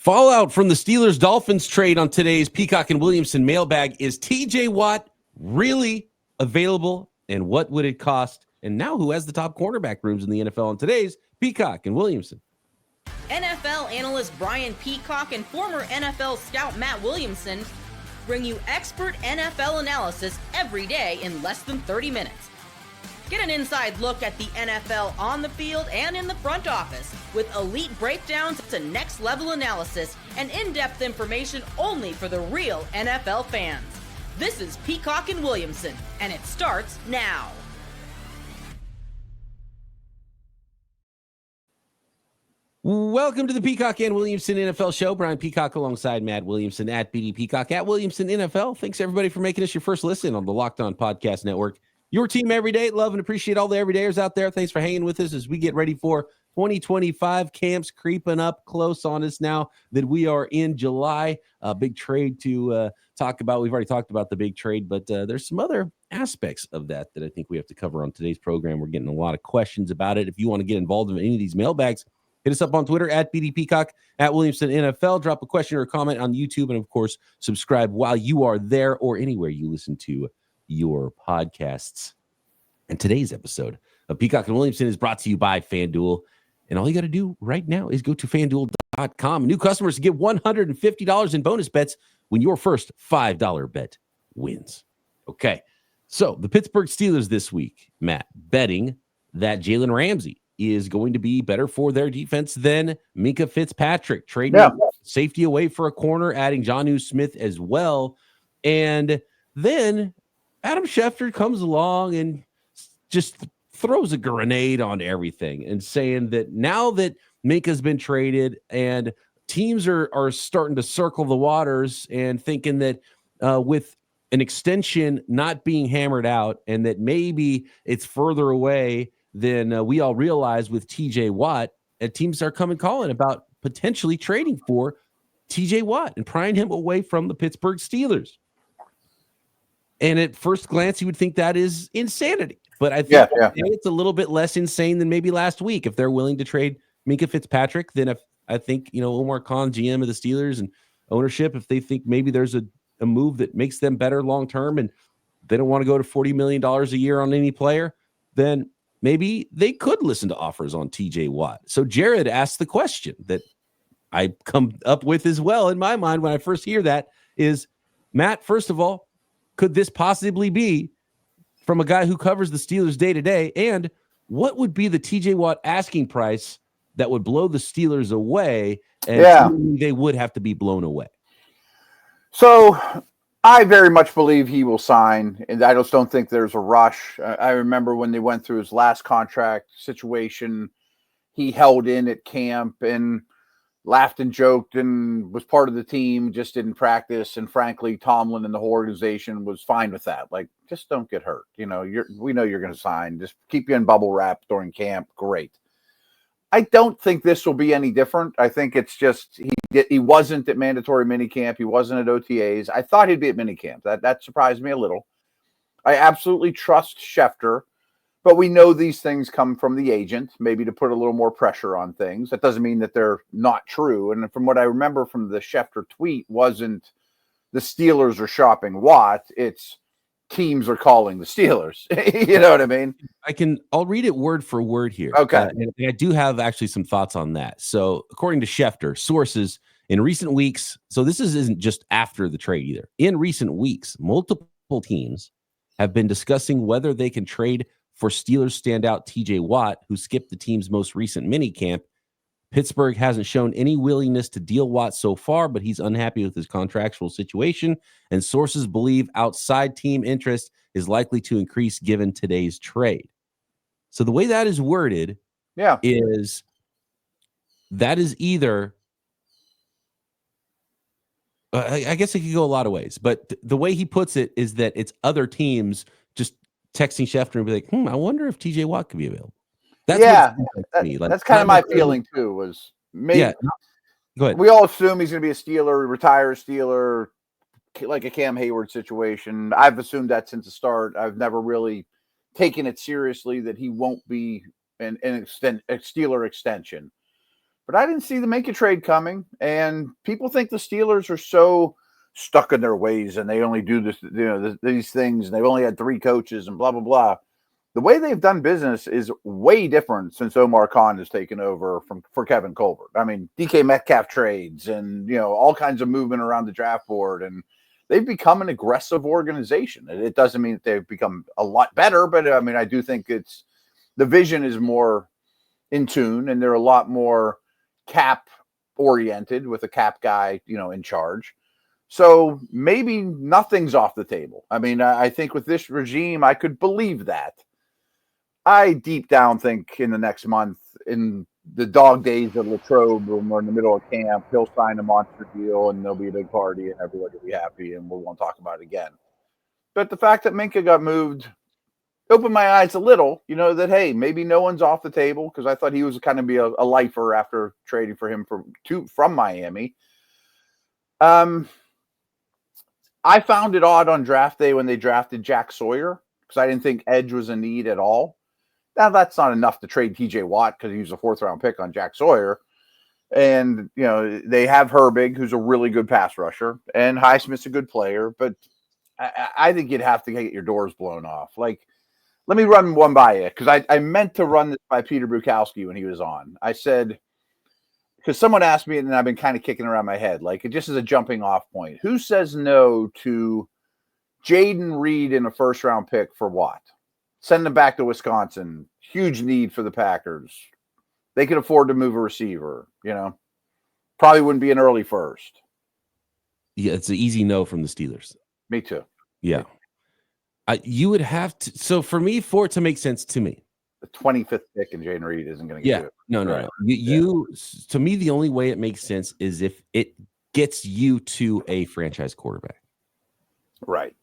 Fallout from the Steelers-Dolphins trade on today's Peacock and Williamson mailbag. Is TJ Watt really available, and what would it cost? And now who has the top cornerback rooms in the NFL on today's Peacock and Williamson? NFL analyst Brian Peacock and former NFL scout Matt Williamson bring you expert NFL analysis every day in less than 30 minutes. Get an inside look at the NFL on the field and in the front office with elite breakdowns to next-level analysis and in-depth information only for the real NFL fans. This is Peacock and Williamson, and it starts now. Welcome to the Peacock and Williamson NFL Show. Brian Peacock alongside Matt Williamson at BD Peacock at Williamson NFL. Thanks, everybody, for making us your first listen on the Locked On Podcast Network. Your team every day. Love and appreciate all the everydayers out there. Thanks for hanging with us as we get ready for 2025. Camps creeping up close on us now that we are in July. A big trade to talk about. We've already talked about the big trade, but there's some other aspects of that I think we have to cover on today's program. We're getting a lot of questions about it. If you want to get involved in any of these mailbags, hit us up on Twitter at BD Peacock, at Williamson NFL. Drop a question or a comment on YouTube, and of course, subscribe while you are there or anywhere you listen to your podcasts. And today's episode of Peacock and Williamson is brought to you by FanDuel. And all you got to do right now is go to FanDuel.com. New customers get $150 in bonus bets when your first $5 bet wins. Okay, so the Pittsburgh Steelers this week, Matt, betting that Jalen Ramsey is going to be better for their defense than Minkah Fitzpatrick, trading safety away for a corner, adding Jonnu Smith as well. And then Adam Schefter comes along and just throws a grenade on everything and saying that now that Minkah's been traded and teams are starting to circle the waters and thinking that with an extension not being hammered out and that maybe it's further away than we all realize with TJ Watt, and teams are coming calling about potentially trading for TJ Watt and prying him away from the Pittsburgh Steelers. And at first glance, you would think that is insanity. But I think it's a little bit less insane than maybe last week. If they're willing to trade Minkah Fitzpatrick, then if I think, Omar Khan, GM of the Steelers, and ownership, if they think maybe there's a move that makes them better long-term and they don't want to go to $40 million a year on any player, then maybe they could listen to offers on TJ Watt. So Jared asked the question that I come up with as well in my mind when I first hear that is, Matt, first of all, could this possibly be from a guy who covers the Steelers day to day? And what would be the TJ Watt asking price that would blow the Steelers away? And they would have to be blown away. So I very much believe he will sign, and I just don't think there's a rush. I remember when they went through his last contract situation, he held in at camp and laughed and joked and was part of the team, just didn't practice. And frankly, Tomlin and the whole organization was fine with that. Like, just don't get hurt. We know you're going to sign. Just keep you in bubble wrap during camp. Great. I don't think this will be any different. I think it's just he wasn't at mandatory minicamp. He wasn't at OTAs. I thought he'd be at minicamp. That surprised me a little. I absolutely trust Schefter, but we know these things come from the agent, maybe to put a little more pressure on things. That doesn't mean that they're not true. And from what I remember from the Schefter tweet, wasn't the Steelers are shopping Watt. It's teams are calling the Steelers. You know what I mean? I'll read it word for word here. Okay. And I do have actually some thoughts on that. So according to Schefter, sources in recent weeks, so this isn't just after the trade either. In recent weeks, multiple teams have been discussing whether they can trade for Steelers standout TJ Watt, who skipped the team's most recent minicamp. Pittsburgh hasn't shown any willingness to deal Watt so far, but he's unhappy with his contractual situation, and sources believe outside team interest is likely to increase given today's trade. So the way that is worded is that is either I guess it could go a lot of ways, but the way he puts it is that it's other teams just texting Schefter and be like, I wonder if TJ Watt could be available. That's that's kind of my feeling too. Was maybe go ahead. We all assume he's going to be a Steeler, retire a Steeler, like a Cam Hayward situation. I've assumed that since the start. I've never really taken it seriously that he won't be a Steeler extension. but I didn't see the Minka trade coming. And people think the Steelers are so stuck in their ways and they only do this, these things, and they've only had 3 coaches and blah, blah, blah. The way they've done business is way different since Omar Khan has taken over for Kevin Colbert. I mean, DK Metcalf trades and, all kinds of movement around the draft board, and they've become an aggressive organization. It doesn't mean that they've become a lot better, but I mean, I do think the vision is more in tune, and they're a lot more cap oriented with a cap guy, in charge. So maybe nothing's off the table. I mean, I think with this regime, I could believe that. I deep down think in the next month, in the dog days of Latrobe, when we're in the middle of camp, he'll sign a monster deal and there'll be a big party and everybody will be happy and we won't talk about it again. But the fact that Minka got moved opened my eyes a little, that, hey, maybe no one's off the table, because I thought he was kind of be a lifer after trading for him from Miami. I found it odd on draft day when they drafted Jack Sawyer, because I didn't think edge was a need at all. Now, that's not enough to trade TJ Watt because he was a 4th-round pick on Jack Sawyer. And, they have Herbig, who's a really good pass rusher, and Highsmith's a good player. But I think you'd have to get your doors blown off. Like, let me run one by you, because I meant to run this by Peter Bukowski when he was on. I said, because someone asked me, and I've been kind of kicking around my head, like, it just is a jumping off point. Who says no to Jaden Reed in a 1st-round pick for Watt? Send them back to Wisconsin. Huge need for the Packers. They could afford to move a receiver, Probably wouldn't be an early first. Yeah, it's an easy no from the Steelers. Me too. Yeah. You would have to. So for it to make sense to me, the 25th pick and Jaden Reed isn't going to get it. No. To me, the only way it makes sense is if it gets you to a franchise quarterback. Right.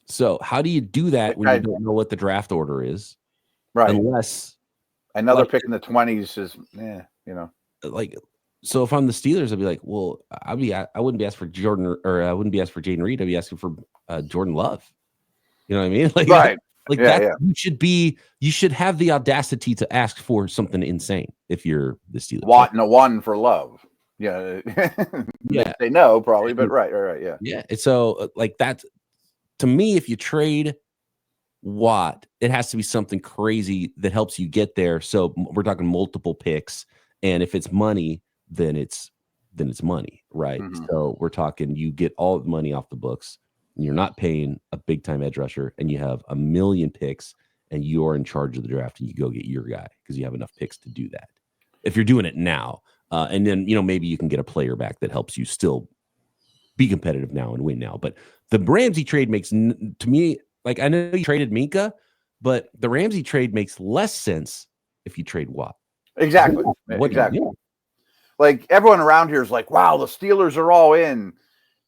So how do you do that when you don't know what the draft order is? Right. Unless another pick in the 20s is, like, so if I'm the Steelers, I'd be like, well, I wouldn't be asked for Jordan, or I wouldn't be asked for Jaden Reed. I'd be asking for Jordan Love. You know what I mean? Like, right. That. You should have the audacity to ask for something insane if you're the Steelers. Watt and a 1 for Love. Yeah. Yeah. They know probably, but right. Yeah. Yeah. So like that, to me, if you trade Watt, it has to be something crazy that helps you get there. So we're talking multiple picks, and if it's money, then it's money, right? Mm-hmm. So we're talking you get all the money off the books, and you're not paying a big time edge rusher, and you have 1 million picks, and you're in charge of the draft, and you go get your guy because you have enough picks to do that. If you're doing it now, and then maybe you can get a player back that helps you still be competitive now and win now. But the Ramsey trade makes to me. Like, I know you traded Minka, but the Ramsey trade makes less sense if you trade Watt. Exactly. Exactly. Like, everyone around here is like, wow, the Steelers are all in.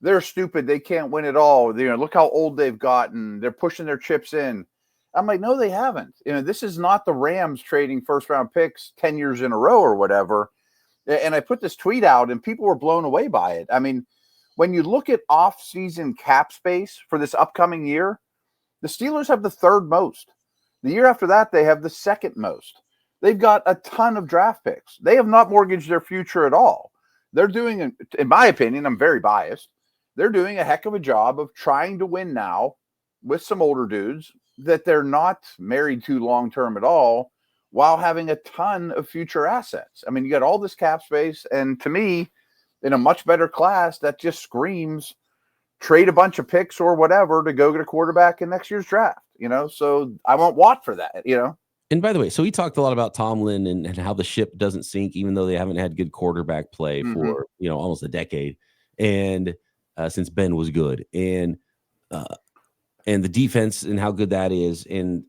They're stupid. They can't win it all. Look how old they've gotten. They're pushing their chips in. I'm like, no, they haven't. This is not the Rams trading 1st-round picks 10 years in a row or whatever. And I put this tweet out, and people were blown away by it. I mean, when you look at off-season cap space for this upcoming year, the Steelers have the 3rd most. The year after that, they have the 2nd most. They've got a ton of draft picks. They have not mortgaged their future at all. They're doing, in my opinion, I'm very biased, they're doing a heck of a job of trying to win now with some older dudes that they're not married to long-term at all, while having a ton of future assets. I mean, you got all this cap space, and to me, in a much better class, that just screams trade a bunch of picks or whatever to go get a quarterback in next year's draft, so I want Watt for that, And by the way, so we talked a lot about Tomlin and how the ship doesn't sink, even though they haven't had good quarterback play for, almost a decade. And since Ben was good, and the defense and how good that is, and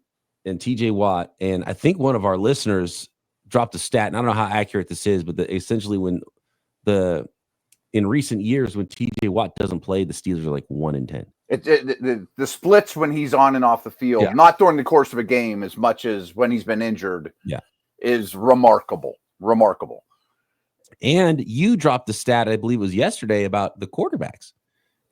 TJ Watt. And I think one of our listeners dropped a stat, and I don't know how accurate this is, but essentially in recent years, when TJ Watt doesn't play, the Steelers are like 1-10. The splits when he's on and off the field, not during the course of a game as much as when he's been injured, is remarkable. And you dropped the stat, I believe it was yesterday, about the quarterbacks,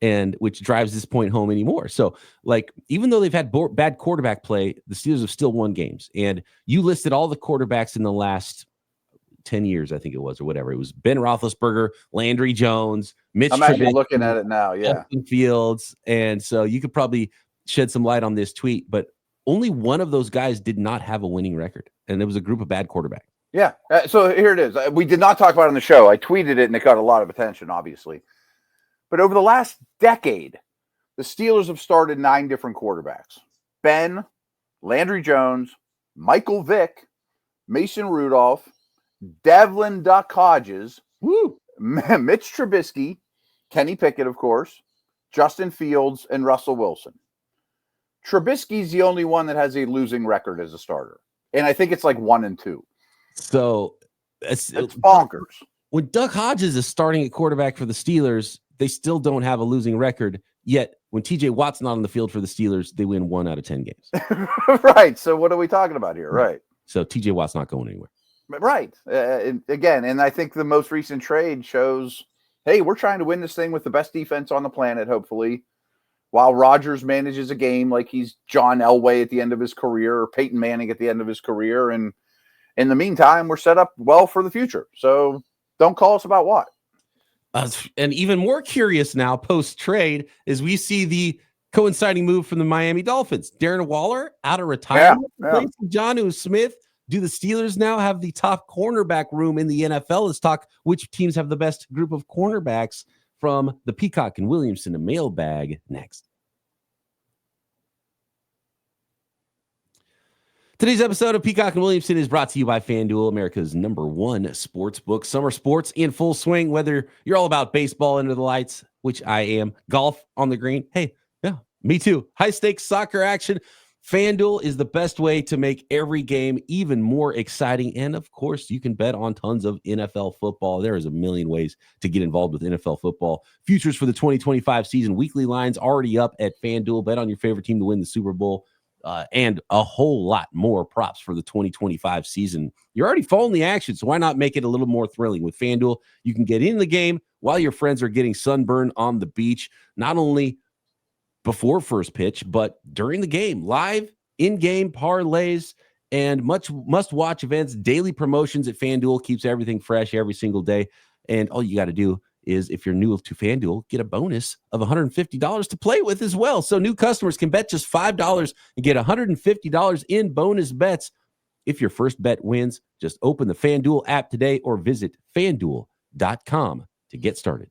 and which drives this point home anymore. So, like, even though they've had bad quarterback play, the Steelers have still won games. And you listed all the quarterbacks in the last 10 years, I think it was, or whatever. It was Ben Roethlisberger, Landry Jones, Mitch I'm actually Trubisky, looking at it now. Yeah. Justin Fields. And so you could probably shed some light on this tweet, but only one of those guys did not have a winning record. And it was a group of bad quarterbacks. Yeah. So here it is. We did not talk about it on the show. I tweeted it and it got a lot of attention, obviously. But over the last decade, the Steelers have started 9 different quarterbacks. Ben, Landry Jones, Michael Vick, Mason Rudolph, Devlin Duck Hodges, Mitch Trubisky, Kenny Pickett, of course, Justin Fields, and Russell Wilson. Trubisky's the only one that has a losing record as a starter. And I think it's like 1-2. So it's bonkers. When Duck Hodges is starting at quarterback for the Steelers, they still don't have a losing record. Yet when TJ Watt's not on the field for the Steelers, they win 1 out of 10 games. Right. So what are we talking about here? Right. So TJ Watt's not going anywhere. Right. Again, and I think the most recent trade shows, hey, we're trying to win this thing with the best defense on the planet, hopefully, while Rodgers manages a game like he's John Elway at the end of his career or Peyton Manning at the end of his career. And in the meantime, we're set up well for the future. So don't call us about what. And even more curious now, post-trade, is we see the coinciding move from the Miami Dolphins. Darren Waller out of retirement. Yeah. Jonnu Smith. Do the Steelers now have the top cornerback room in the NFL? Let's talk which teams have the best group of cornerbacks from the Peacock and Williamson and Mailbag next. Today's episode of Peacock and Williamson is brought to you by FanDuel, America's #1 sports book. Summer sports in full swing, whether you're all about baseball under the lights, which I am, golf on the green. Hey, yeah, me too. High stakes soccer action. FanDuel is the best way to make every game even more exciting. And of course, you can bet on tons of NFL football. There is a million ways to get involved with NFL football. Futures for the 2025 season, weekly lines already up at FanDuel. Bet on your favorite team to win the Super Bowl. And a whole lot more props for the 2025 season. You're already following the action, so why not make it a little more thrilling? With FanDuel, you can get in the game while your friends are getting sunburned on the beach, not only before first pitch, but during the game. Live, in-game parlays, and much must-watch events, daily promotions at FanDuel keeps everything fresh every single day. And all you got to do is, if you're new to FanDuel, get a bonus of $150 to play with as well. So new customers can bet just $5 and get $150 in bonus bets. If your first bet wins, just open the FanDuel app today or visit FanDuel.com to get started.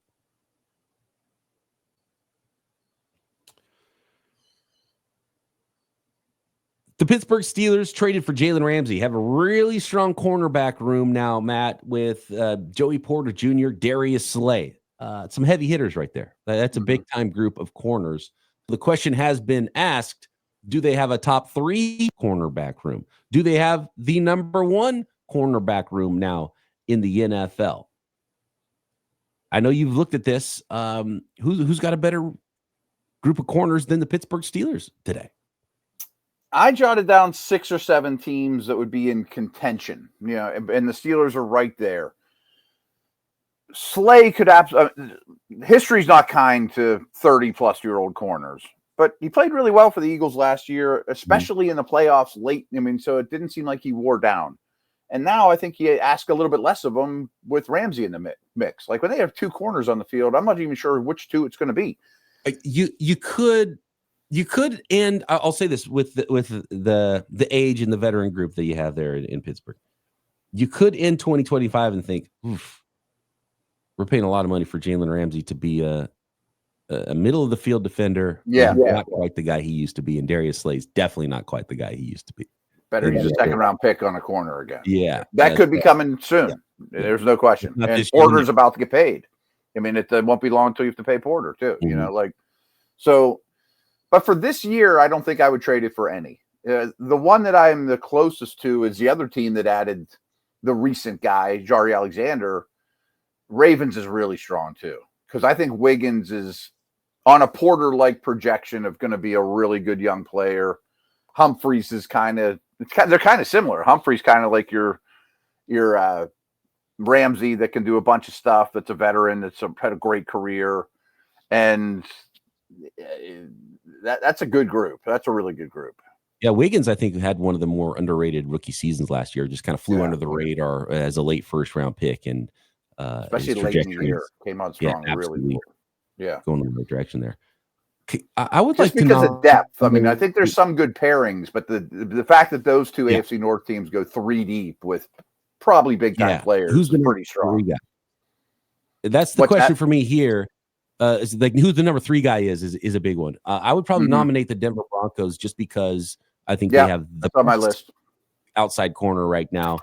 The Pittsburgh Steelers traded for Jalen Ramsey, have a really strong cornerback room now, Matt, with Joey Porter Jr., Darius Slay. Some heavy hitters right there. That's a big-time group of corners. The question has been asked, do they have a top 3 cornerback room? Do they have the #1 cornerback room now in the NFL? I know you've looked at this. Who's got a better group of corners than the Pittsburgh Steelers today? I jotted down 6 or 7 teams that would be in contention, and the Steelers are right there. Slay could history's not kind to 30-plus-year-old corners, but he played really well for the Eagles last year, especially in the playoffs late. So it didn't seem like he wore down. And now I think you ask a little bit less of him with Ramsey in the mix. Like when they have 2 corners on the field, I'm not even sure which 2 it's going to be. You could end. I'll say this with the age and the veteran group that you have there in Pittsburgh. You could end 2025 and think, we're paying a lot of money for Jalen Ramsey to be a middle of the field defender. Not quite the guy he used to be, and Darius Slay's definitely not quite the guy he used to be. Better get a second-round pick on a corner again. Yeah, that could be coming soon. Yeah. There's no question. And Porter's about to get paid. It won't be long until you have to pay Porter too. So. But for this year, I don't think I would trade it for any. The one that I'm the closest to is the other team that added the recent guy, Jari Alexander. Ravens is really strong too, because I think Wiggins is on a Porter-like projection of going to be a really good young player. Humphreys is they're kind of similar. Humphreys kind of like your Ramsey that can do a bunch of stuff. That's a veteran. That's had a great career, and that's a good group. That's a really good group. Yeah, Wiggins, I think, had one of the more underrated rookie seasons last year. Just kind of flew under the radar as a late first-round pick, and especially late in the year, came on strong, really. Yeah, going in the right direction there. I would just like because to of depth. I mean, I think there's some good pairings, but the fact that those two AFC North teams go 3 deep with probably big time players who's is pretty strong. That's the question for me here. Is like who the number 3 guy is a big one. I would probably nominate the Denver Broncos just because I think they have the on my list outside corner right now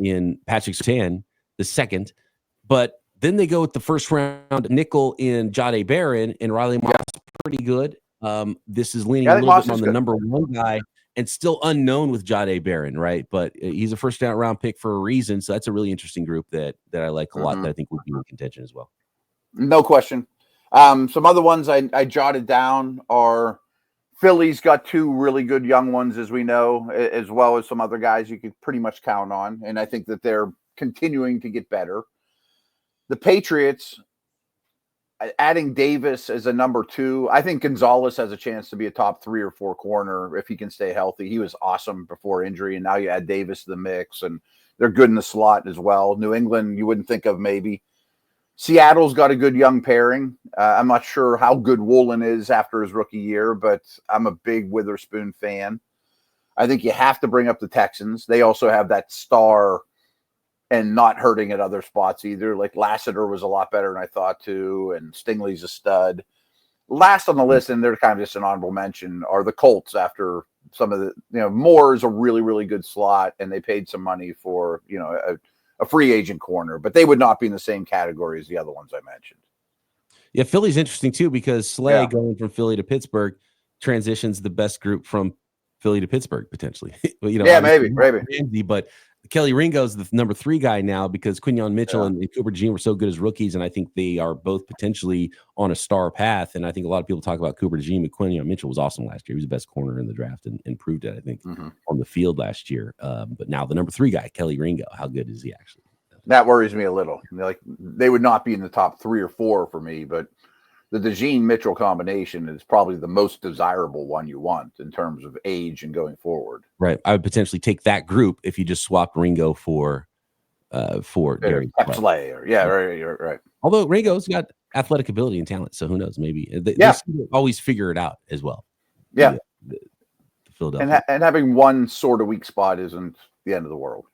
in Patrick Surtain, the second. But then they go with the first round nickel in Jahdae Barron, and Riley Moss is pretty good. This is leaning a little bit on the number 1 guy and still unknown with Jahdae Barron, right? But he's a first round pick for a reason. So that's a really interesting group that I like a lot that I think would be in contention as well. No question. Some other ones I jotted down are Philly's got 2 really good young ones, as we know, as well as some other guys you could pretty much count on. And I think that they're continuing to get better. The Patriots, adding Davis as a number 2, I think Gonzalez has a chance to be a top 3 or 4 corner if he can stay healthy. He was awesome before injury, and now you add Davis to the mix, and they're good in the slot as well. New England, you wouldn't think of maybe. Seattle's got a good young pairing. I'm not sure how good Woolen is after his rookie year, but I'm a big Witherspoon fan. I think you have to bring up the Texans. They also have that star and not hurting at other spots either. Like Lassiter was a lot better than I thought too, and Stingley's a stud. Last on the list, and they're kind of just an honorable mention, are the Colts after some of the, Moore is a really, really good slot, and they paid some money for, a free agent corner, but they would not be in the same category as the other ones I mentioned. Yeah, Philly's interesting too because Slay going from Philly to Pittsburgh transitions the best group from Philly to Pittsburgh potentially. Maybe. Ramsey, but Kelly Ringo's the number 3 guy now because Quinyon Mitchell and Cooper DeJean were so good as rookies, and I think they are both potentially on a star path. And I think a lot of people talk about Cooper DeJean, but Quinyon Mitchell was awesome last year. He was the best corner in the draft and proved it, I think, on the field last year. But now the number 3 guy, Kelly Ringo, how good is he actually? That worries me a little. Like they would not be in the top 3 or 4 for me, but the DeJean Mitchell combination is probably the most desirable one you want in terms of age and going forward. Right. I would potentially take that group if you just swapped Ringo for Darius Slay. Right. Although Ringo's got athletic ability and talent, so who knows? Maybe they always figure it out as well. Yeah. The Philadelphia. And having one sort of weak spot isn't the end of the world,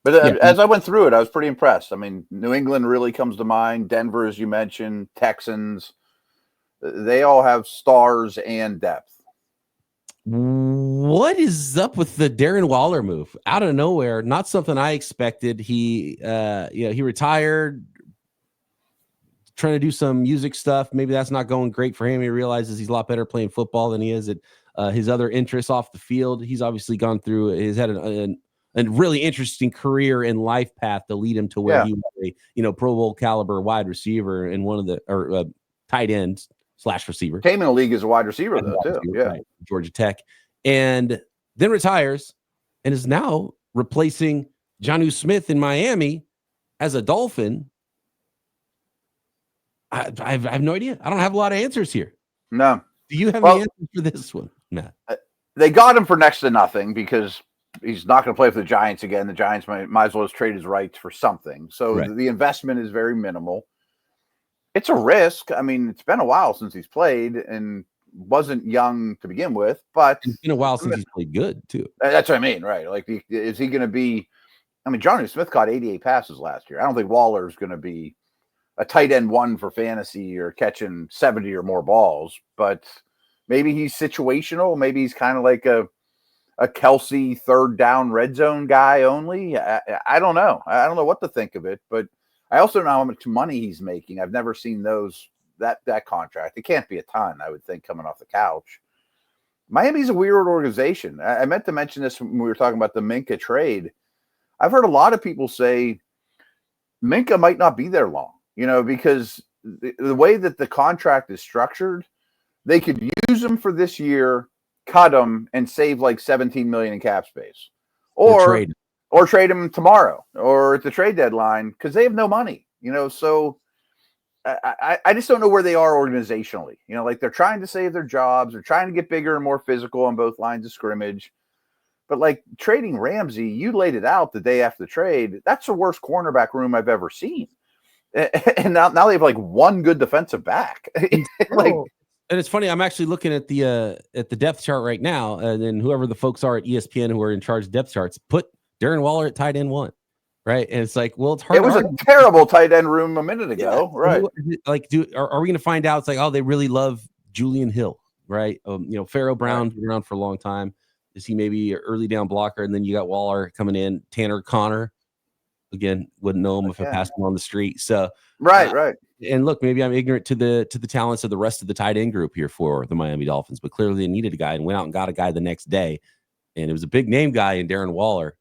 But as I went through it, I was pretty impressed. I mean, New England really comes to mind. Denver, as you mentioned, Texans. They all have stars and depth. What is up with the Darren Waller move? Out of nowhere, not something I expected. He retired, trying to do some music stuff. Maybe that's not going great for him. He realizes he's a lot better playing football than he is at his other interests off the field. He's obviously gone through. He's had a really interesting career and life path to lead him to where he was a Pro Bowl caliber wide receiver and one of the tight ends / receiver. Came in the league as a wide receiver though too. Right, Georgia Tech, and then retires and is now replacing Jonnu Smith in Miami as a Dolphin. I have no idea. I don't have a lot of answers here. No. Do you have any answers for this one, Matt? They got him for next to nothing because he's not going to play for the Giants again. The Giants might as well just trade his rights for something. So the investment is very minimal. It's a risk. I mean, it's been a while since he's played and wasn't young to begin with, but it's been a while since he's played good too. That's what I mean, right? Like, is he going to be? I mean, Jonnu Smith caught 88 passes last year. I don't think Waller is going to be a tight end 1 for fantasy or catching 70 or more balls, but maybe he's situational. Maybe he's kind of like a Kelsey third down red zone guy only. I don't know. I don't know what to think of it, but I also know how much money he's making. I've never seen that contract. It can't be a ton, I would think, coming off the couch. Miami's a weird organization. I meant to mention this when we were talking about the Minka trade. I've heard a lot of people say Minka might not be there long, because the way that the contract is structured, they could use him for this year, cut him, and save like $17 million in cap space, or trade him tomorrow or at the trade deadline because they have no money. So I just don't know where they are organizationally. You know, like they're trying to save their jobs. They're trying to get bigger and more physical on both lines of scrimmage. But like trading Ramsey, you laid it out the day after the trade. That's the worst cornerback room I've ever seen. And now they have like one good defensive back. Like, and it's funny. I'm actually looking at the depth chart right now, and then whoever the folks are at ESPN who are in charge of depth charts put Darren Waller at tight end 1. Right. And it's like, well, it's hard. It was a terrible tight end room a minute ago. Yeah. Right. Like, are we going to find out? It's like, oh, they really love Julian Hill. Right. Pharaoh Brown's been around for a long time. Is he maybe an early down blocker? And then you got Waller coming in. Tanner Connor. Again, wouldn't know him if I passed him on the street. So, right. And look, maybe I'm ignorant to the talents of the rest of the tight end group here for the Miami Dolphins, but clearly they needed a guy and went out and got a guy the next day. And it was a big name guy in Darren Waller.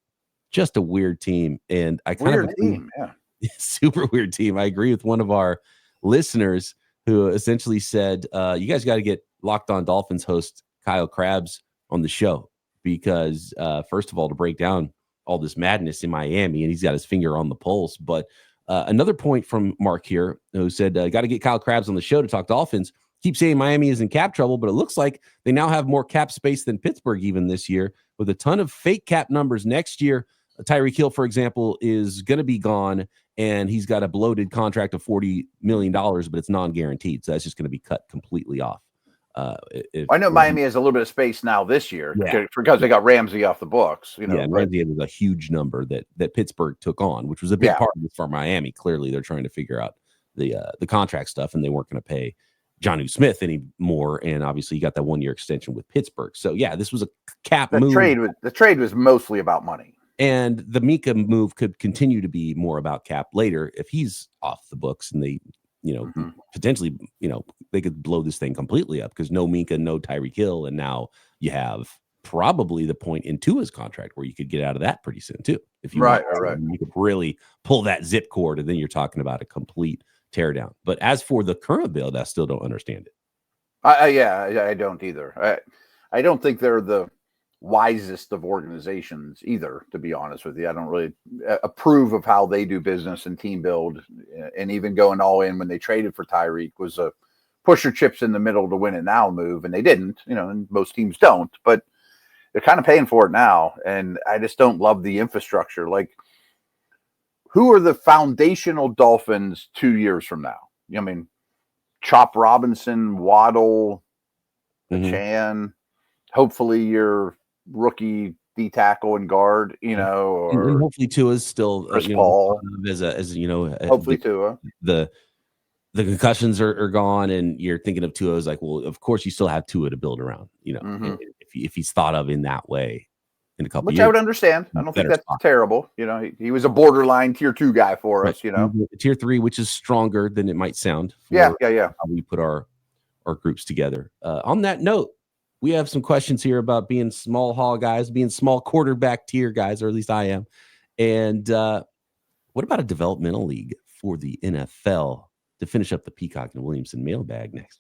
Just a weird team. And I kind of super weird team. I agree with one of our listeners who essentially said, you guys got to get Locked On Dolphins host Kyle Krabs on the show because first of all, to break down all this madness in Miami, and he's got his finger on the pulse. But another point from Mark here who said, got to get Kyle Krabs on the show to talk Dolphins. Keep saying Miami is in cap trouble, but it looks like they now have more cap space than Pittsburgh even this year with a ton of fake cap numbers next year. Tyreek Hill, for example, is going to be gone, and he's got a bloated contract of $40 million, but it's non-guaranteed. So that's just going to be cut completely off. I know Miami has a little bit of space now this year because they got Ramsey off the books. Ramsey was a huge number that Pittsburgh took on, which was a big part of it for Miami. Clearly, they're trying to figure out the contract stuff, and they weren't going to pay Jonnu Smith anymore. And obviously, you got that 1-year extension with Pittsburgh. So, this was a cap move. The trade was mostly about money. And the Mika move could continue to be more about cap later if he's off the books and they, potentially, they could blow this thing completely up because no Mika, no Tyreek Hill. And now you have probably the point in Tua's contract where you could get out of that pretty soon too. If you you could really pull that zip cord and then you're talking about a complete teardown. But as for the current build, I still don't understand it. I don't either. I don't think they're the wisest of organizations either, to be honest with you. I don't really approve of how they do business and team build, and even going all in when they traded for Tyreek was a push your chips in the middle to win it now move, and they didn't, and most teams don't, but they're kind of paying for it now, and I just don't love the infrastructure. Like, who are the foundational Dolphins 2 years from now? I mean, Chop Robinson, Waddle, Chan, hopefully you're rookie D tackle and guard, or and hopefully Tua's still Paul hopefully Tua. The concussions are gone, and you're thinking of Tua as like, well, of course you still have Tua to build around, if he's thought of in that way in a couple which years. I would understand. I don't think that's terrible. He was a borderline tier 2 guy for us, tier 3, which is stronger than it might sound. Yeah. How we put our groups together. On that note, we have some questions here about being small hall guys, being small quarterback tier guys, or at least I am. And what about a developmental league for the NFL to finish up the Peacock and Williamson mailbag next?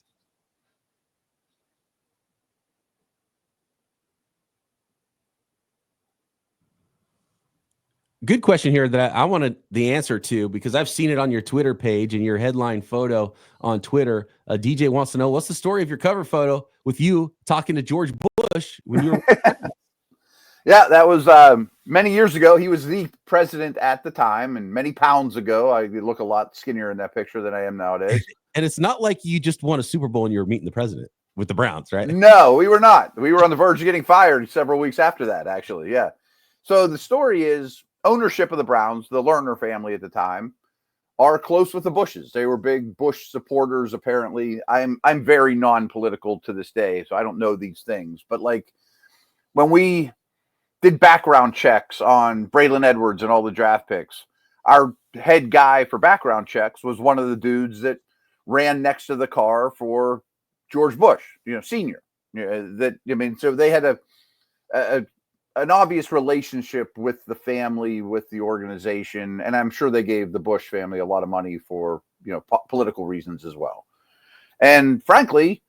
Good question here that I wanted the answer to because I've seen it on your Twitter page and your headline photo on Twitter. DJ wants to know, what's the story of your cover photo with you talking to George Bush when you were? Yeah, that was many years ago. He was the president at the time, and many pounds ago. I look a lot skinnier in that picture than I am nowadays. And it's not like you just won a Super Bowl and you were meeting the president with the Browns, right? No, we were not. We were on the verge of getting fired several weeks after that, actually. Yeah. So the story is, ownership of the Browns, the Lerner family at the time, are close with the Bushes. They were big Bush supporters, apparently. I'm very non-political to this day, so I don't know these things. But like when we did background checks on Braylon Edwards and all the draft picks, our head guy for background checks was one of the dudes that ran next to the car for George Bush, senior. So they had an obvious relationship with the family, with the organization, and I'm sure they gave the Bush family a lot of money for political reasons as well. And frankly,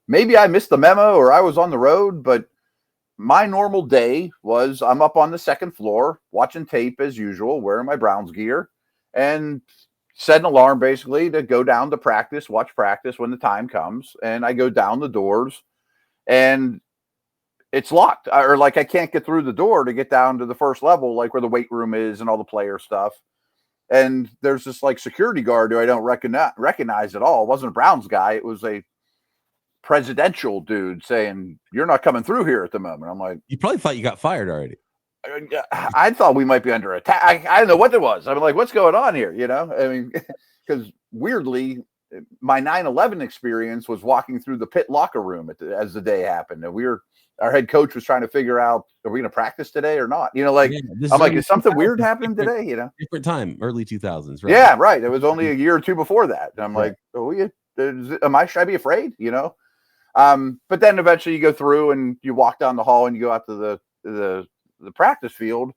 maybe I missed the memo or I was on the road, but my normal day was I'm up on the second floor watching tape as usual, wearing my Browns gear, and set an alarm basically to go down to practice, watch practice when the time comes. And I go down the doors and it's locked, or like I can't get through the door to get down to the first level, like where the weight room is and all the player stuff. And there's this like security guard who I don't recognize at all. It wasn't a Browns guy. It was a presidential dude saying, "You're not coming through here at the moment." I'm like, You probably thought you got fired already. I thought we might be under attack. I don't know what it was. I'm like, what's going on here? You know, I mean, because weirdly, my 9/11 experience was walking through the pit locker room as the day happened. And our head coach was trying to figure out, are we going to practice today or not? You know, like, I'm like, is something weird happening today? You know, different time, early 2000s, right? Yeah, right. It was only a year or two before that. And I'm like, should I be afraid? You know? But then eventually you go through and you walk down the hall and you go out to the practice field,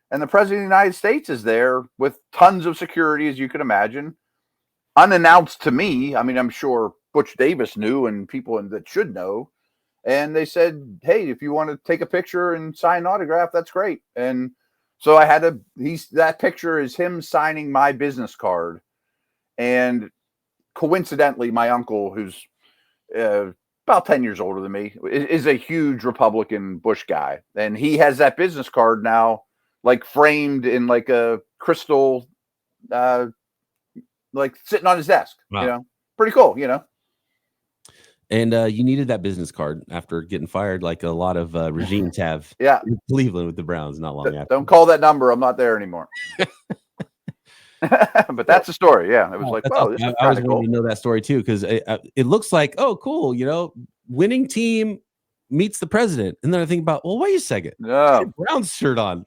and the president of the United States is there with tons of security, as you can imagine, unannounced to me. I mean, I'm sure Butch Davis knew and people that should know. And they said, "Hey, if you want to take a picture and sign an autograph, that's great." And so I had that picture is him signing my business card. And coincidentally, my uncle, who's about 10 years older than me, is a huge Republican Bush guy. And he has that business card now, like framed in like a crystal, like sitting on his desk. Wow. You know, pretty cool, you know. And you needed that business card after getting fired, like a lot of regimes have. Yeah. In Cleveland with the Browns not long after. Don't call that number. I'm not there anymore. But that's the story. Yeah. It was like, wow, this is I was cool. wanting to know that story too, because it looks like, oh, cool. You know, winning team meets the president. And then I think about, well, wait a second. No. Browns shirt on.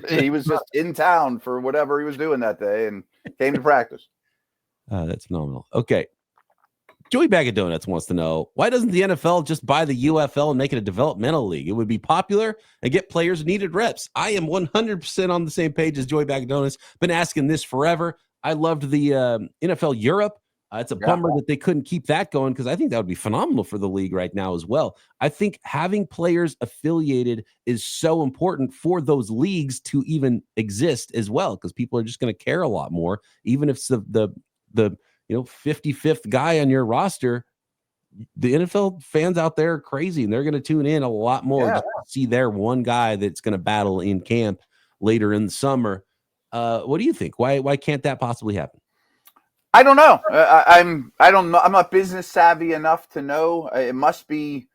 He was just in town for whatever he was doing that day and came to practice. That's phenomenal. Okay. Joey Bag of Donuts wants to know, why doesn't the NFL just buy the UFL and make it a developmental league? It would be popular and get players needed reps. I am 100% on the same page as Joey Bag of Donuts. Been asking this forever. I loved the NFL Europe. It's a bummer that they couldn't keep that going, because I think that would be phenomenal for the league right now as well. I think having players affiliated is so important for those leagues to even exist as well, because people are just going to care a lot more, even if it's the 55th guy on your roster. The NFL fans out there are crazy, and they're going to tune in a lot more to see their one guy that's going to battle in camp later in the summer. What do you think? Why can't that possibly happen? I don't know. I don't know. I'm not business savvy enough to know. It must be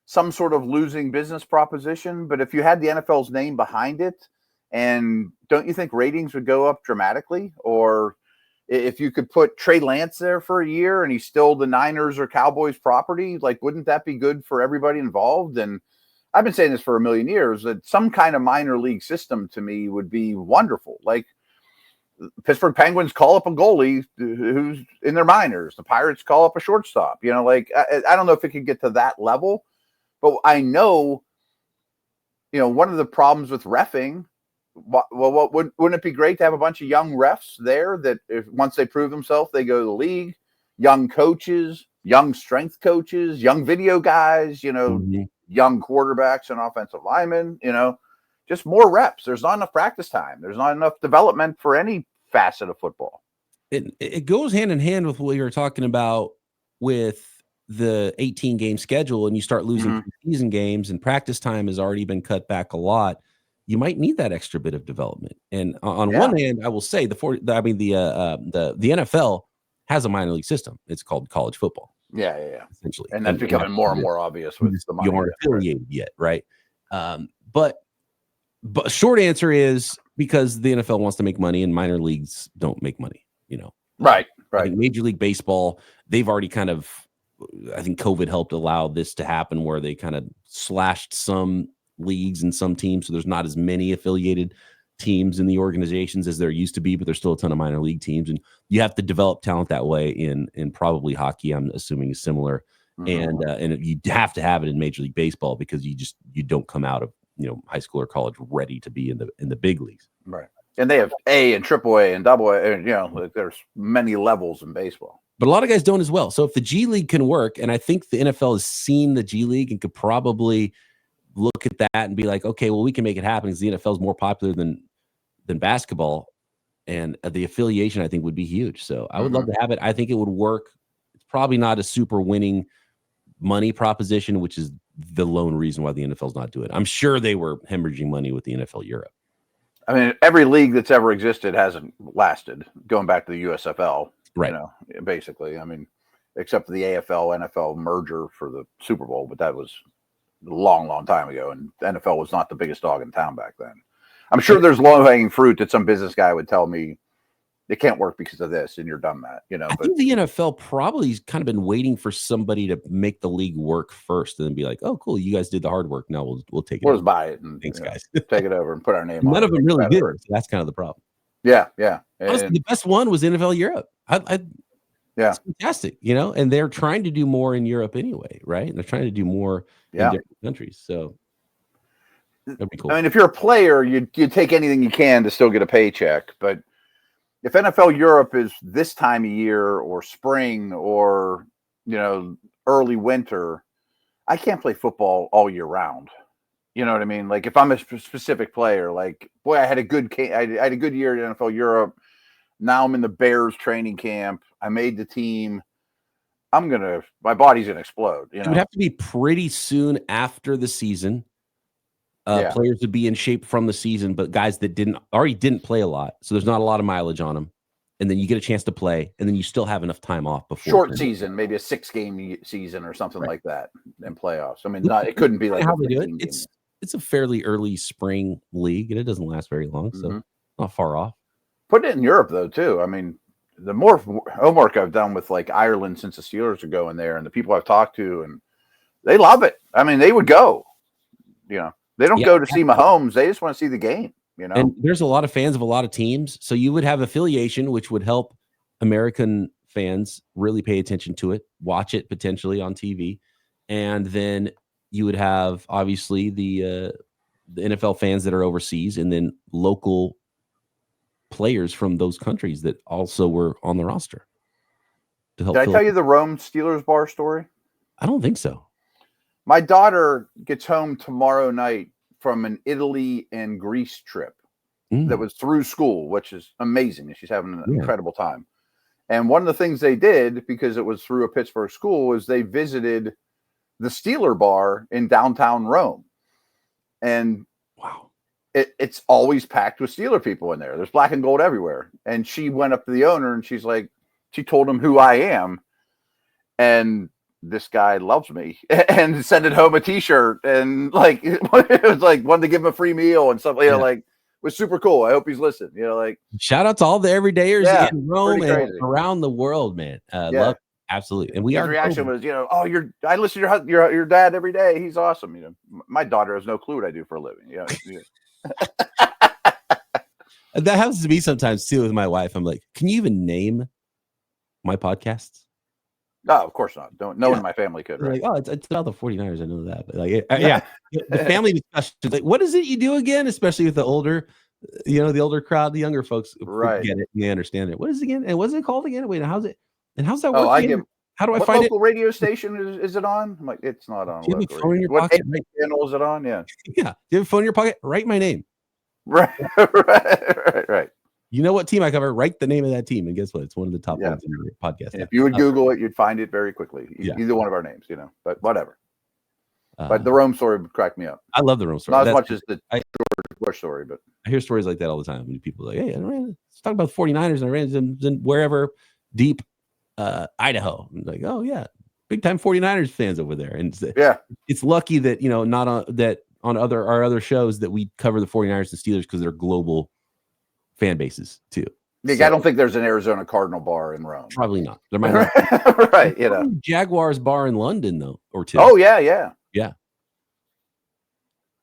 some sort of losing business proposition. But if you had the NFL's name behind it, and don't you think ratings would go up dramatically? Or if you could put Trey Lance there for a year and he's still the Niners or Cowboys property, like, wouldn't that be good for everybody involved? And I've been saying this for a million years, that some kind of minor league system to me would be wonderful. Like, Pittsburgh Penguins call up a goalie who's in their minors. The Pirates call up a shortstop. You know, like, I don't know if it could get to that level, but I know, one of the problems with reffing, well, wouldn't it be great to have a bunch of young refs there that once they prove themselves, they go to the league, young coaches, young strength coaches, young video guys, young quarterbacks and offensive linemen, just more reps. There's not enough practice time. There's not enough development for any facet of football. It goes hand in hand with what you were talking about with the 18-game schedule, and you start losing season games, and practice time has already been cut back a lot. You might need that extra bit of development. And on one hand, I will say the NFL has a minor league system. It's called college football. Yeah. Essentially. And that's becoming more and more obvious with the money. You aren't affiliated yet, right? But short answer is because the NFL wants to make money and minor leagues don't make money, Right. I think Major League Baseball, they've already kind of, I think COVID helped allow this to happen, where they kind of slashed some leagues and some teams, so there's not as many affiliated teams in the organizations as there used to be, but there's still a ton of minor league teams, and you have to develop talent that way in probably hockey, I'm assuming, is similar. And you have to have it in Major League Baseball, because you don't come out of high school or college ready to be in the big leagues. Right. And they have A and triple A and double A, and there's many levels in baseball. But a lot of guys don't as well. So if the G League can work, and I think the NFL has seen the G League and could probably look at that and be like, okay, well, we can make it happen because the NFL is more popular than basketball. And the affiliation, I think, would be huge. So I would love to have it. I think it would work. It's probably not a super winning money proposition, which is the lone reason why the NFL's not doing it. I'm sure they were hemorrhaging money with the NFL Europe. I mean, every league that's ever existed hasn't lasted, going back to the USFL, right? Basically. I mean, except for the AFL NFL merger for the Super Bowl, but that was a long, long time ago, and the NFL was not the biggest dog in town back then. I'm sure there's low-hanging fruit that some business guy would tell me it can't work because of this, and you're done that. I think the NFL probably has kind of been waiting for somebody to make the league work first, and then be like, "Oh, cool, you guys did the hard work. Now we'll take it. We'll just buy it and thanks, guys. Take it over and put our name on it." None of them really did. So that's kind of the problem. Yeah. Honestly, the best one was NFL Europe. Yeah, it's fantastic, and they're trying to do more in Europe anyway, right? And they're trying to do more in different countries. So that'd be cool. I mean, if you're a player, you take anything you can to still get a paycheck. But if NFL Europe is this time of year or spring or, early winter, I can't play football all year round. You know what I mean? Like if I'm a specific player, like, boy, I had a good year at NFL Europe. Now I'm in the Bears training camp. I made the team. My body's going to explode. It would have to be pretty soon after the season. Players would be in shape from the season, but guys that already didn't play a lot, so there's not a lot of mileage on them, and then you get a chance to play, and then you still have enough time off before short season, maybe a 6-game season or something like that in playoffs. I mean, it couldn't be like how they do it. It's a fairly early spring league, and it doesn't last very long, so not far off. Put it in Europe though too. I mean, the more homework I've done with like Ireland since the Steelers are going there, and the people I've talked to, and they love it. I mean, they would go. They don't go to see Mahomes. They just want to see the game, And there's a lot of fans of a lot of teams. So you would have affiliation, which would help American fans really pay attention to it, watch it potentially on TV. And then you would have, obviously, the NFL fans that are overseas, and then local players from those countries that also were on the roster. Did I tell you the Rome Steelers bar story? I don't think so. My daughter gets home tomorrow night from an Italy and Greece trip that was through school, which is amazing. She's having an incredible time. And one of the things they did, because it was through a Pittsburgh school, was they visited the Steeler bar in downtown Rome. And wow, it's always packed with Steeler people in there. There's black and gold everywhere. And she went up to the owner and she told him who I am. And this guy loves me, and sending home a t-shirt, and like it was like wanted to give him a free meal and stuff. Like it was super cool. I hope he's listening. Shout out to all the everydayers in Rome and around the world, man. Love, absolutely. And his reaction was, I listen to your dad every day. He's awesome. My daughter has no clue what I do for a living. That happens to me sometimes too with my wife. I'm like, can you even name my podcasts? No, of course not. No one in my family could. Right? Like, it's about the 49ers. I know that, but the family discussions. Like, what is it you do again? Especially with the older, the older crowd, the younger folks, right? Get it, and they understand it. What is it again? And what's it called again? Wait, how's it? And how's that work? How do I find it? What local radio station is it on? I'm like, it's not on. Do you have a phone in your pocket? What channel is it on? Yeah. Yeah. Do you have a phone in your pocket? Write my name. Right. Right. You know what team I cover? Write the name of that team, and guess what? It's one of the top ones in your podcast. And if you would Google it, you'd find it very quickly. Either one of our names, but whatever. But the Rome story would crack me up. I love the Rome story. Not as much as the George Bush story, but I hear stories like that all the time. When people are like, hey, let's talk about the 49ers, and I ran them wherever deep Idaho. I'm like, oh yeah, big time 49ers fans over there. And it's lucky that not on our other shows that we cover the 49ers and Steelers, because they're global fan bases too. I don't think there's an Arizona Cardinal bar in Rome. Probably not. There might not. Right. Jaguars bar in London though, or two. Oh yeah.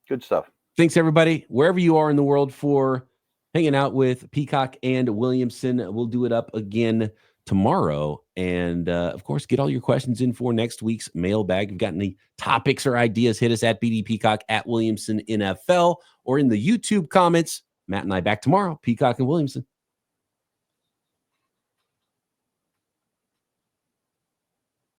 Good stuff. Thanks everybody, wherever you are in the world, for hanging out with Peacock and Williamson. We'll do it up again tomorrow, and of course, get all your questions in for next week's mailbag. If you've got any topics or ideas, hit us at BD Peacock, at Williamson NFL, or in the YouTube comments. Matt and I back tomorrow. Peacock and Williamson.